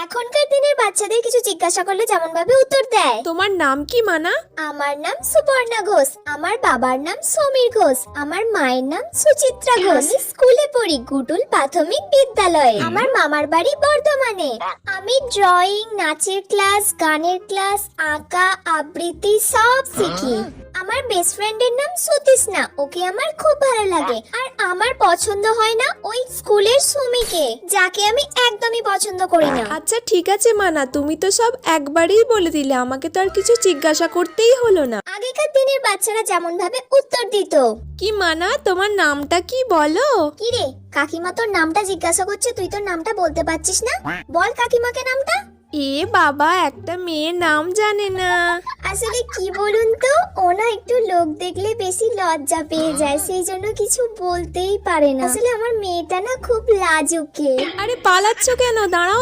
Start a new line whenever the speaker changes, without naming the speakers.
এখনকার দিনের বাচ্চাদের কিছু জিজ্ঞাসা করলে যেমন ভাবে উত্তর দেয়।
তোমার নাম কি মানা?
আমার নাম সুপর্ণা ঘোষ, আমার বাবার নাম সমীর ঘোষ, আমার মায়ের নাম সুচিত্রা ঘোষ। আমি স্কুলে পড়ি গুডুল প্রাথমিক বিদ্যালয়ে। আমার মামার বাড়ি বর্ধমানে। আমি ড্রয়িং, নাচের ক্লাস, গানের ক্লাস, আঁকা, আবৃত্তি সব শিখি। আমার বেস্ট ফ্রেন্ডের নাম সুতিষ্ণা, ওকে আমার খুব ভালো লাগে। আর আমার পছন্দ হয় না ওই স্কুলের সুমিকে, যাকে আমি একদমই পছন্দ করি না।
আচ্ছা ঠিক আছে মানা, তুমি তো সব একবারেই বলে দিলে, আমাকে তো আর কিছু জিজ্ঞাসা করতেই হলো না।
আগেকার দিনের বাচ্চারা যেমন ভাবে উত্তর দিত।
কি মানা, তোমার নামটা কি বলো?
কি রে, কাকিমা তোর নামটা জিজ্ঞাসা করছে, তুই তোর নামটা বলতে পারছিস না? বল কাকিমাকে নামটা।
এ বাবা, একটা মেয়ের নাম জানে না।
আসলে কি বলুন তো, ও না একটু লোক দেখলে বেশি লজ্জা পেয়ে যায়, সেই জন্য কিছু বলতেই পারে না। আসলে আমার মেয়েটা না খুব লাজুকে।
আরে পালাচ্ছ কেন? দাঁড়াও।